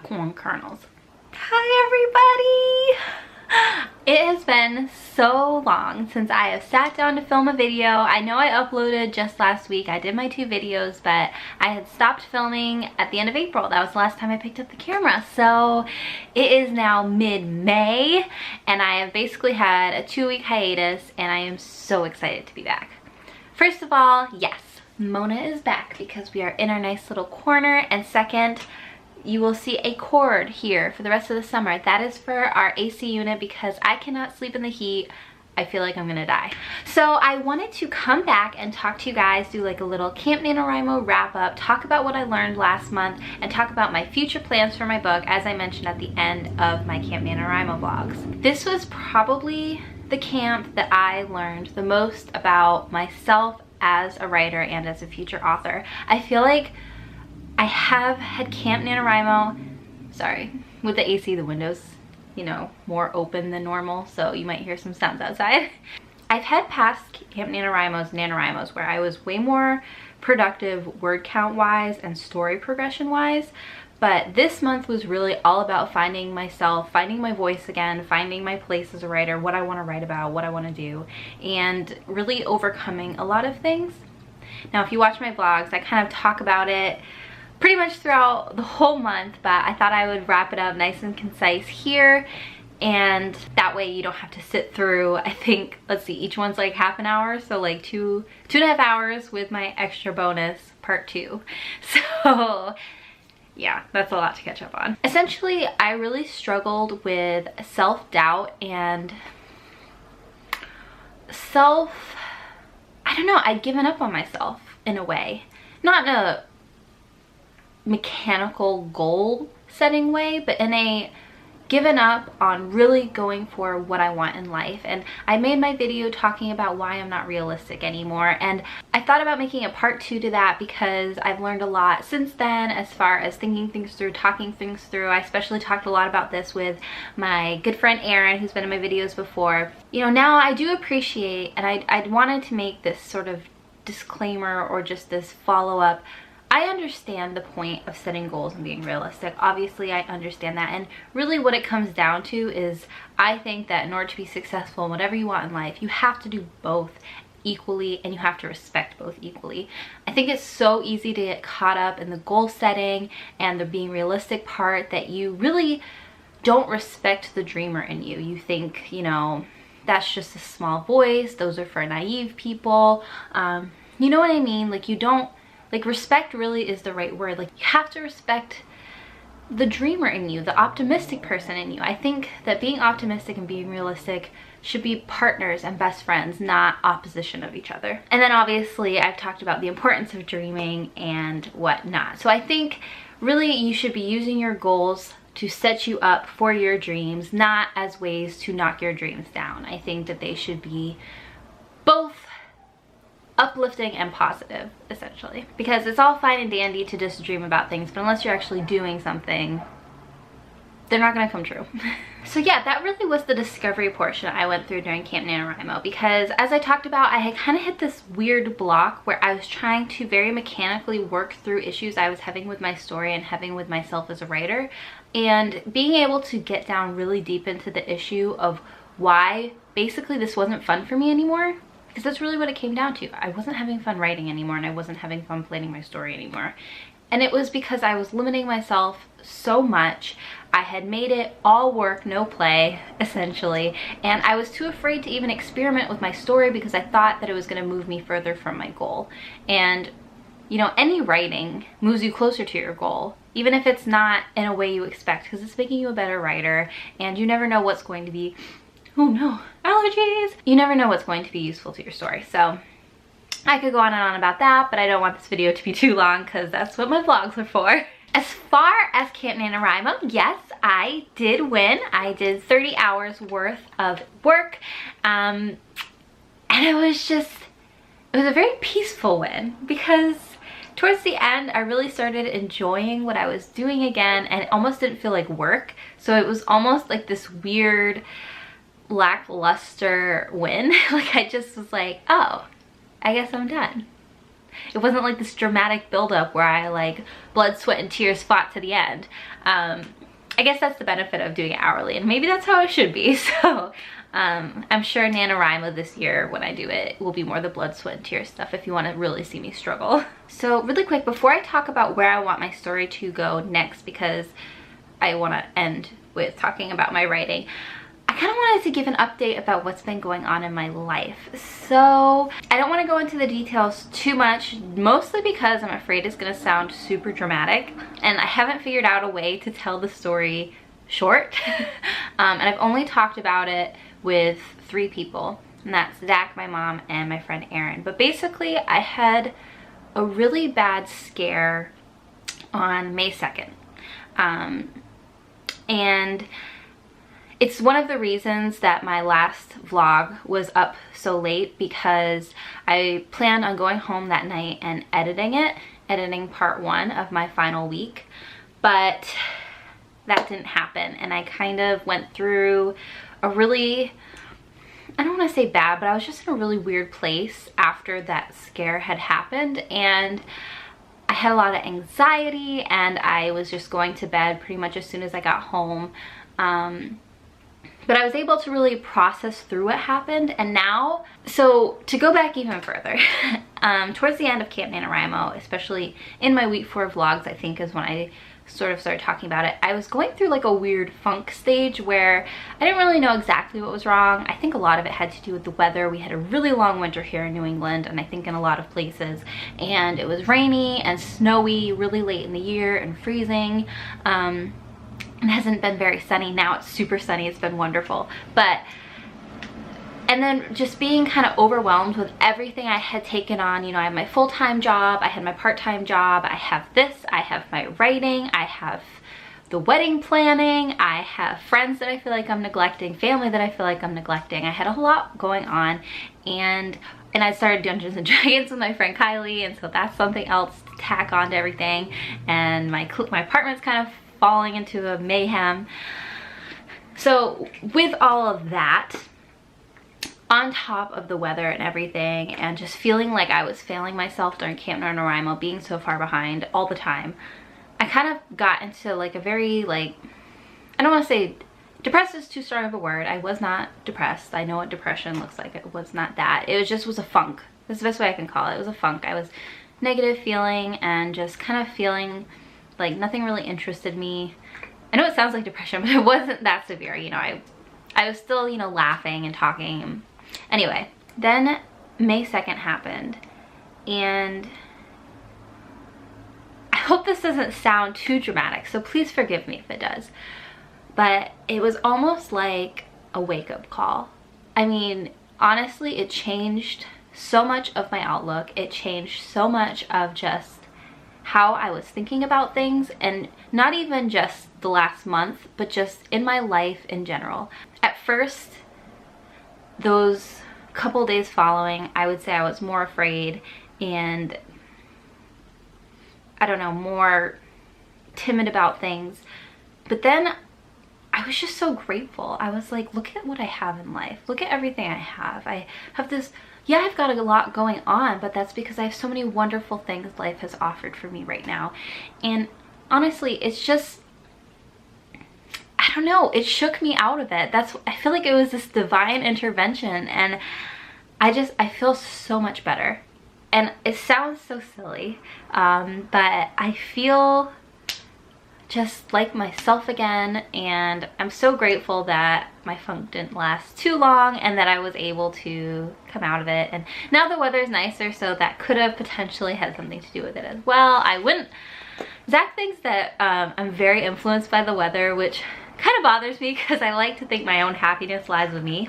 corn kernels. Hi everybody! It has been so long since I have sat down to film a video. I know I uploaded just last week. I did my 2 videos, but I had stopped filming at the end of April. That was the last time I picked up the camera. So it is now mid-May and I have basically had a 2-week hiatus and I am so excited to be back. First of all, yes, Mona is back because we are in our nice little corner, and second, you will see a cord here for the rest of the summer. That is for our AC unit because I cannot sleep in the heat. I feel like I'm gonna die. So I wanted to come back and talk to you guys, do like a little Camp NaNoWriMo wrap up, talk about what I learned last month, and talk about my future plans for my book, as I mentioned at the end of my Camp NaNoWriMo vlogs. This was probably the camp that I learned the most about myself as a writer and as a future author. I feel like I have had Camp NaNoWriMo, sorry, with the AC, the windows, you know, more open than normal, so you might hear some sounds outside. I've had past Camp NaNoWriMos where I was way more productive word count wise and story progression wise, but this month was really all about finding myself, finding my voice again, finding my place as a writer, what I want to write about, what I want to do, and really overcoming a lot of things. Now, if you watch my vlogs, I kind of talk about it pretty much throughout the whole month, but I thought I would wrap it up nice and concise here, and that way you don't have to sit through, I think, let's see, each one's like half an hour, so like two and a half hours with my extra bonus part 2. So yeah, that's a lot to catch up on. Essentially, I really struggled with self-doubt and I don't know, I'd given up on myself in a way. Not in a mechanical goal setting way, but in a given up on really going for what I want in life. And I made my video talking about why I'm not realistic anymore, and I thought about making a part 2 to that because I've learned a lot since then as far as thinking things through, talking things through. I especially talked a lot about this with my good friend Erin, who's been in my videos before. You know, now I do appreciate, and I wanted to make this sort of disclaimer or just this follow-up. I understand the point of setting goals and being realistic. Obviously, I understand that. And really what it comes down to is I think that in order to be successful in whatever you want in life, you have to do both equally and you have to respect both equally. I think it's so easy to get caught up in the goal setting and the being realistic part that you really don't respect the dreamer in you. You think, you know, that's just a small voice. Those are for naive people. You know what I mean? Like, you don't, like, respect really is the right word. Like, you have to respect the dreamer in you, the optimistic person in you. I think that being optimistic and being realistic should be partners and best friends, not opposition of each other. And then obviously I've talked about the importance of dreaming and whatnot. So I think really you should be using your goals to set you up for your dreams, not as ways to knock your dreams down. I think that they should be both uplifting and positive, essentially, because it's all fine and dandy to just dream about things, but unless you're actually doing something, they're not gonna come true. So yeah, that really was the discovery portion I went through during Camp NaNoWriMo, because as I talked about, I had kind of hit this weird block where I was trying to very mechanically work through issues I was having with my story and having with myself as a writer, and being able to get down really deep into the issue of why basically this wasn't fun for me anymore. Because that's really what it came down to. I wasn't having fun writing anymore, and I wasn't having fun planning my story anymore. And it was because I was limiting myself so much. I had made it all work, no play, essentially. And I was too afraid to even experiment with my story because I thought that it was going to move me further from my goal. And, you know, any writing moves you closer to your goal, even if it's not in a way you expect, because it's making you a better writer, and you never know what's going to be, oh no, allergies. You never know what's going to be useful to your story. So I could go on and on about that, but I don't want this video to be too long because that's what my vlogs are for. As far as Camp NaNoWriMo, yes, I did win. I did 30 hours worth of work. And it was a very peaceful win because towards the end, I really started enjoying what I was doing again, and it almost didn't feel like work. So it was almost like this weird lackluster win. Like, I just was like, oh, I guess I'm done. It wasn't like this dramatic buildup where I like blood, sweat, and tears fought to the end. I guess that's the benefit of doing it hourly, and maybe that's how it should be. So I'm sure NaNoWriMo this year, when I do it, will be more the blood, sweat, and tears stuff if you want to really see me struggle. So really quick, before I talk about where I want my story to go next, because I want to end with talking about my writing, I kind of wanted to give an update about what's been going on in my life. So I don't want to go into the details too much, mostly because I'm afraid it's going to sound super dramatic, and I haven't figured out a way to tell the story short. And I've only talked about it with 3 people, and that's Zach, my mom, and my friend Erin. But basically, I had a really bad scare on May 2nd. And it's one of the reasons that my last vlog was up so late, because I planned on going home that night and editing part 1 of my final week, but that didn't happen. And I kind of went through a really, I don't want to say bad, but I was just in a really weird place after that scare had happened, and I had a lot of anxiety, and I was just going to bed pretty much as soon as I got home. But I was able to really process through what happened. And now, so to go back even further, towards the end of Camp NaNoWriMo, especially in my week 4 vlogs, I think is when I sort of started talking about it, I was going through like a weird funk stage where I didn't really know exactly what was wrong. I think a lot of it had to do with the weather. We had a really long winter here in New England, and I think in a lot of places, and it was rainy and snowy really late in the year and freezing. It hasn't been very sunny. Now it's super sunny. It's been wonderful. And then just being kind of overwhelmed with everything I had taken on. You know, I have my full-time job, I had my part-time job, I have this, I have my writing, I have the wedding planning, I have friends that I feel like I'm neglecting, family that I feel like I'm neglecting. I had a whole lot going on, and I started Dungeons and Dragons with my friend Kylie, and so that's something else to tack on to everything. And my apartment's kind of falling into a mayhem. So with all of that, on top of the weather and everything, and just feeling like I was failing myself during Camp NaNoWriMo, being so far behind all the time, I kind of got into like a very, like, I don't want to say depressed is too strong of a word. I was not depressed. I know what depression looks like. It was not that. It was a funk. That's the best way I can call it. It was a funk. I was negative feeling and just kind of feeling like nothing really interested me. I know it sounds like depression, but it wasn't that severe. You know, I was still, you know, laughing and talking. Anyway, then May 2nd happened, and I hope this doesn't sound too dramatic, so please forgive me if it does, but it was almost like a wake-up call. I mean, honestly, it changed so much of my outlook. It changed so much of just how I was thinking about things, and not even just the last month, but just in my life in general. At first, those couple days following, I would say I was more afraid and, I don't know, more timid about things. But then I was just so grateful. I was like, look at what I have in life. Look at everything I have. I have this, yeah, I've got a lot going on, but that's because I have so many wonderful things life has offered for me right now. And honestly, it's just, I don't know, it shook me out of it. I feel like it was this divine intervention, and I feel so much better. And it sounds so silly, but I feel just like myself again, and I'm so grateful that my funk didn't last too long and that I was able to come out of it. And now the weather's nicer, so that could have potentially had something to do with it as well. Zach thinks that I'm very influenced by the weather, which kind of bothers me because I like to think my own happiness lies with me.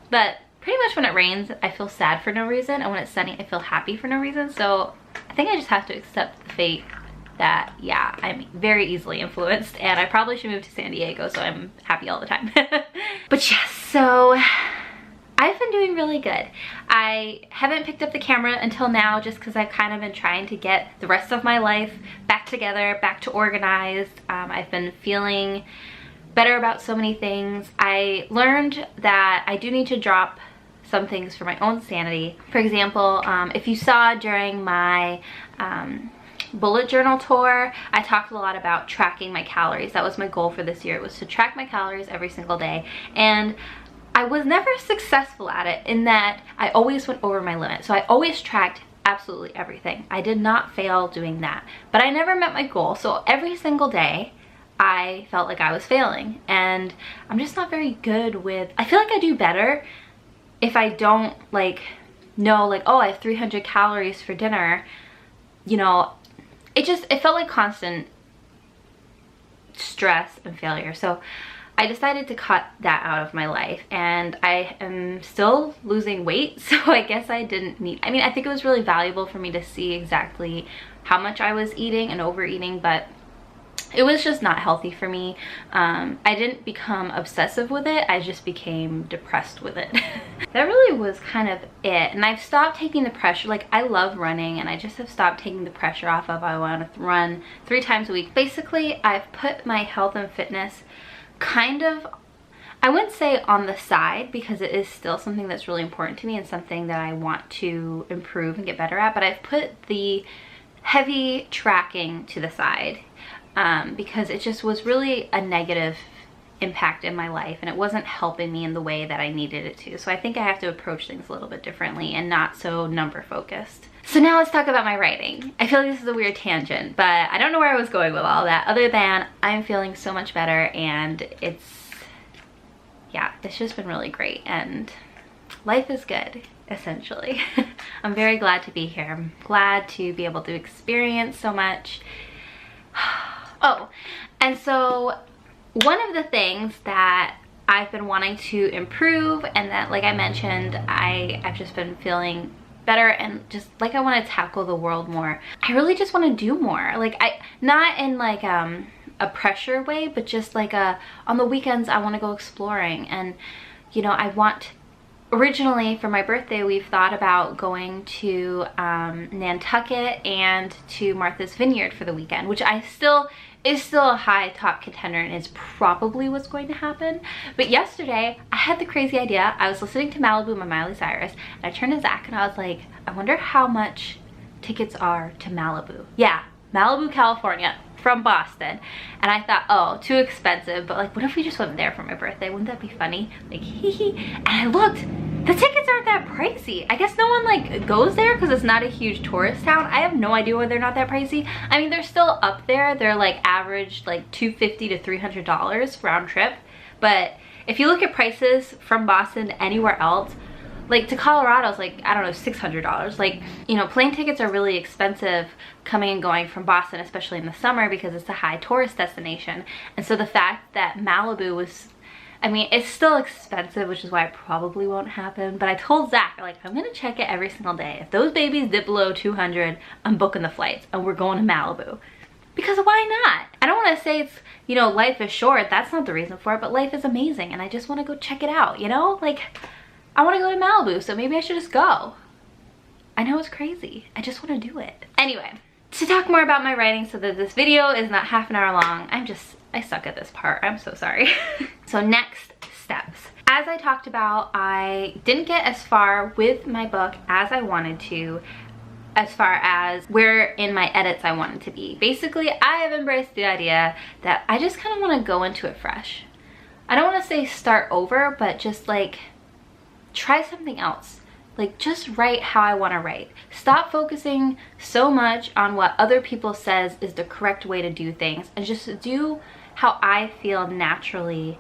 But pretty much when it rains, I feel sad for no reason, and when it's sunny, I feel happy for no reason. So I think I just have to accept the fate that, yeah, I'm very easily influenced, and I probably should move to San Diego so I'm happy all the time. But yes, so I've been doing really good. I haven't picked up the camera until now just because I've kind of been trying to get the rest of my life back together, back to organized. I've been feeling better about so many things. I learned that I do need to drop some things for my own sanity. For example, if you saw during my bullet journal tour, I talked a lot about tracking my calories. That was my goal for this year. It was to track my calories every single day, and I was never successful at it in that I always went over my limit. So I always tracked absolutely everything. I did not fail doing that, but I never met my goal. So every single day I felt like I was failing, and I'm just not very good with, I feel like I do better if I don't know oh, I have 300 calories for dinner. You know, it felt like constant stress and failure. So I decided to cut that out of my life, and I am still losing weight, so I guess I didn't need, I mean, I think it was really valuable for me to see exactly how much I was eating and overeating, but it was just not healthy for me. I didn't become obsessive with it, I just became depressed with it. That really was kind of it, and I've stopped taking the pressure. Like, I love running, and I just have stopped taking the pressure off of I want to run 3 times a week. Basically, I've put my health and fitness kind of, I wouldn't say on the side, because it is still something that's really important to me and something that I want to improve and get better at, but I've put the heavy tracking to the side because it just was really a negative impact in my life, and it wasn't helping me in the way that I needed it to. So I think I have to approach things a little bit differently and not so number focused. So now let's talk about my writing. I feel like this is a weird tangent, but I don't know where I was going with all that, other than I'm feeling so much better, and it's just been really great, and life is good, essentially. I'm very glad to be here. I'm glad to be able to experience so much. Oh, and so one of the things that I've been wanting to improve, and that, like I mentioned, I've just been feeling better, and just like I want to tackle the world more. I really just want to do more. Like, not in like a pressure way, but just like on the weekends I want to go exploring. And you know, originally for my birthday we've thought about going to Nantucket and to Martha's Vineyard for the weekend, which is still a high top contender, and is probably what's going to happen. But yesterday I had the crazy idea. I was listening to Malibu by Miley Cyrus, and I turned to Zach and I was like, I wonder how much tickets are to Malibu. Yeah, Malibu, California, from Boston. And I thought, oh, too expensive, but like, what if we just went there for my birthday? Wouldn't that be funny? Like, hee hee. And I looked, the tickets aren't that pricey. I guess no one like goes there because it's not a huge tourist town. I have no idea why they're not that pricey. I mean, they're still up there. They're like average like $250 to $300 round trip. But if you look at prices from Boston to anywhere else, like to Colorado is like, I don't know, $600. Like, you know, plane tickets are really expensive coming and going from Boston, especially in the summer, because it's a high tourist destination. And so the fact that Malibu was, I mean, it's still expensive, which is why it probably won't happen. But I told Zach, like, I'm gonna check it every single day. If those babies dip below 200, I'm booking the flights and we're going to Malibu. Because why not? I don't want to say it's, you know, life is short. That's not the reason for it, but life is amazing and I just want to go check it out, you know? Like, I want to go to Malibu, so maybe I should just go. I know it's crazy. I just want to do it. Anyway, to talk more about my writing so that this video is not half an hour long, I suck at this part. I'm so sorry. So next steps. As I talked about, I didn't get as far with my book as I wanted to, as far as where in my edits I wanted to be. Basically, I have embraced the idea that I just kind of want to go into it fresh. I don't want to say start over, but just like try something else. Like, just write how I want to write. Stop focusing so much on what other people says is the correct way to do things, and just do how I feel naturally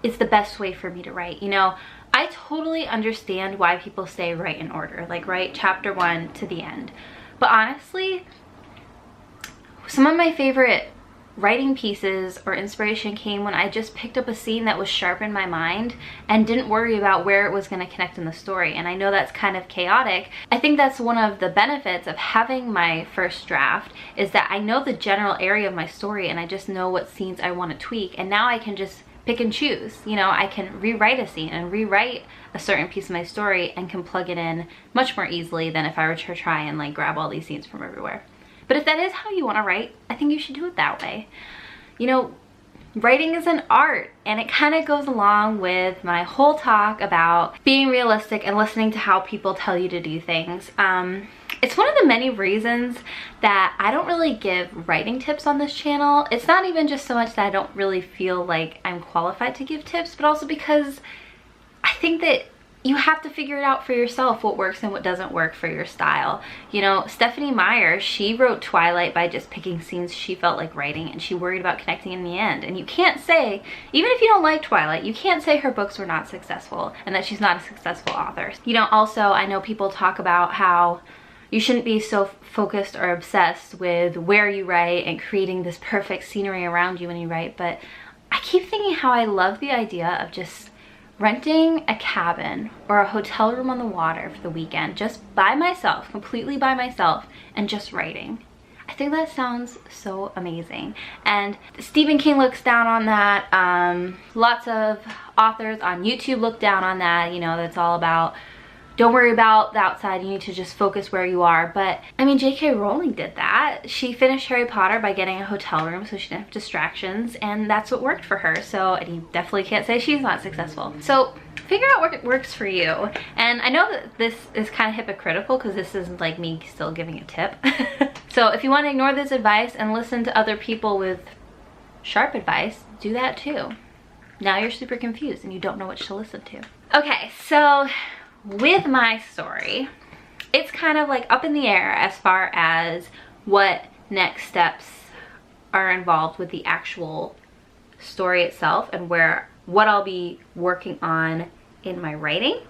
is the best way for me to write. You know, I totally understand why people say write in order, like write chapter 1 to the end. But honestly, some of my favorite writing pieces or inspiration came when I just picked up a scene that was sharp in my mind and didn't worry about where it was going to connect in the story. And I know that's kind of chaotic. I think that's one of the benefits of having my first draft, is that I know the general area of my story and I just know what scenes I want to tweak, and now I can just pick and choose. You know, I can rewrite a scene and rewrite a certain piece of my story and can plug it in much more easily than if I were to try and like grab all these scenes from everywhere. But if that is how you want to write, I think you should do it that way. You know, writing is an art, and it kind of goes along with my whole talk about being realistic and listening to how people tell you to do things. It's one of the many reasons that I don't really give writing tips on this channel. It's not even just so much that I don't really feel like I'm qualified to give tips, but also because I think that you have to figure it out for yourself, what works and what doesn't work for your style. You know, Stephanie Meyer, she wrote Twilight by just picking scenes she felt like writing, and she worried about connecting in the end. And you can't say, even if you don't like Twilight, you can't say her books were not successful and that she's not a successful author. You know, also, I know people talk about how you shouldn't be so focused or obsessed with where you write and creating this perfect scenery around you when you write, but I keep thinking how I love the idea of just renting a cabin or a hotel room on the water for the weekend, just by myself, completely by myself, and just writing. I think that sounds so amazing. And Stephen King looks down on that. Lots of authors on YouTube look down on that. You know, that's all about, don't worry about the outside, you need to just focus where you are. But I mean, J.K. Rowling did that. She finished Harry Potter by getting a hotel room so she didn't have distractions, and that's what worked for her. So, and you definitely can't say she's not successful. So figure out what works for you. And I know that this is kind of hypocritical because this isn't like me still giving a tip. So if you want to ignore this advice and listen to other people with sharp advice, do that too. Now you're super confused and you don't know which to listen to. Okay, so with my story, it's kind of like up in the air as far as what next steps are involved with the actual story itself and what I'll be working on in my writing.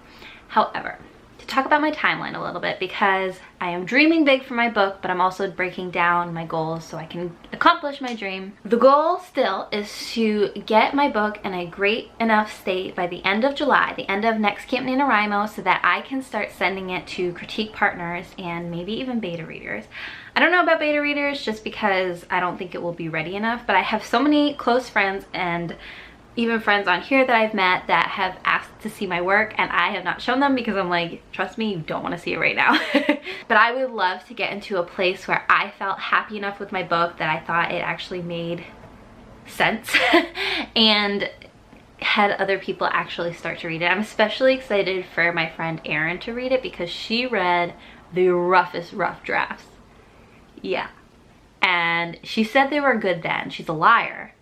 However, to talk about my timeline a little bit, because I am dreaming big for my book, but I'm also breaking down my goals so I can accomplish my dream. The goal still is to get my book in a great enough state by the end of July, the end of next Camp NaNoWriMo, so that I can start sending it to critique partners and maybe even beta readers. I don't know about beta readers just because I don't think it will be ready enough, but I have so many close friends and even friends on here that I've met that have asked to see my work, and I have not shown them because I'm like, trust me, you don't want to see it right now. But I would love to get into a place where I felt happy enough with my book that I thought it actually made sense and had other people actually start to read it. I'm especially excited for my friend Erin to read it because she read the roughest rough drafts. Yeah. And she said they were good then. She's a liar.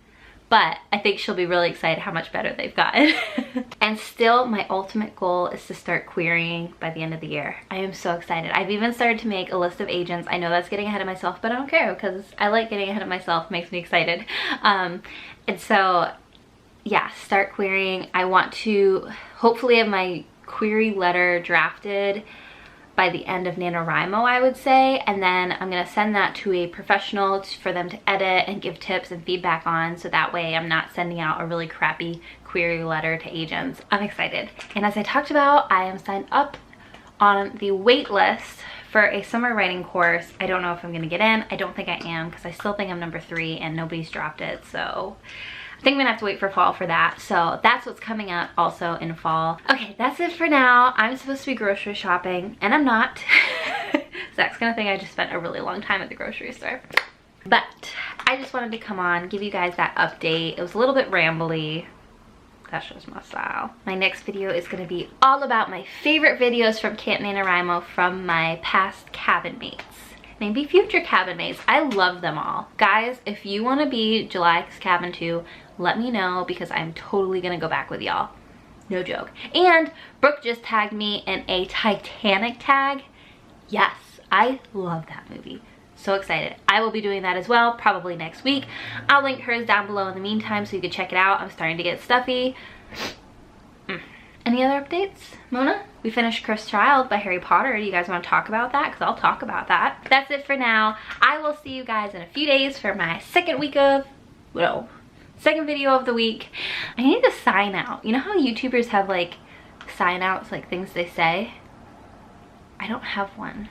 But I think she'll be really excited how much better they've gotten. And still, my ultimate goal is to start querying by the end of the year. I am so excited. I've even started to make a list of agents. I know that's getting ahead of myself, but I don't care because I like getting ahead of myself. It makes me excited. And so, yeah, start querying. I want to hopefully have my query letter drafted by the end of NaNoWriMo, I would say, and then I'm gonna send that to a professional for them to edit and give tips and feedback on, so that way I'm not sending out a really crappy query letter to agents. I'm excited. And as I talked about, I am signed up on the wait list for a summer writing course. I don't know if I'm gonna get in. I don't think I am because I still think I'm number 3 and nobody's dropped it, so I think I'm gonna have to wait for fall for that. So that's what's coming up also in fall. Okay, that's it for now. I'm supposed to be grocery shopping and I'm not. Zach's gonna think I just spent a really long time at the grocery store. But I just wanted to come on, give you guys that update. It was a little bit rambly. That's just my style. My next video is gonna be all about my favorite videos from Camp NaNoWriMo from my past cabin mates. Maybe future cabin mates. I love them all. Guys, if you want to be July's cabin too, let me know because I'm totally gonna go back with y'all. No joke. And Brooke just tagged me in a Titanic tag. Yes, I love that movie. So excited. I will be doing that as well, probably next week. I'll link hers down below in the meantime so you can check it out. I'm starting to get stuffy. Any other updates, Mona? We finished Cursed Child by Harry Potter. Do you guys want to talk about that? Because I'll talk about that. That's it for now. I will see you guys in a few days for my second video of the week. I need a sign out. You know how YouTubers have like sign outs, like things they say? I don't have one.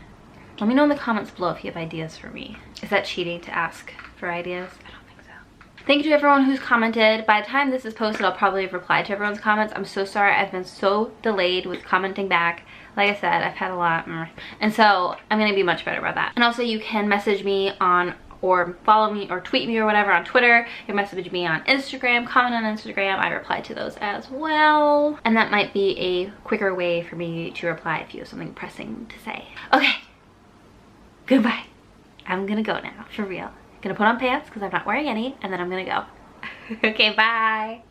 Let me know in the comments below if you have ideas for me. Is that cheating to ask for ideas? I don't think so. Thank you to everyone who's commented. By the time this is posted, I'll probably have replied to everyone's comments. I'm so sorry. I've been so delayed with commenting back. Like I said, I've had a lot. And so I'm going to be much better about that. And also you can message me on or follow me or tweet me or whatever on Twitter. You can message me on Instagram, comment on Instagram. I reply to those as well. And that might be a quicker way for me to reply if you have something pressing to say. Okay, goodbye. I'm gonna go now, for real. Gonna put on pants because I'm not wearing any, and then I'm gonna go. Okay, bye.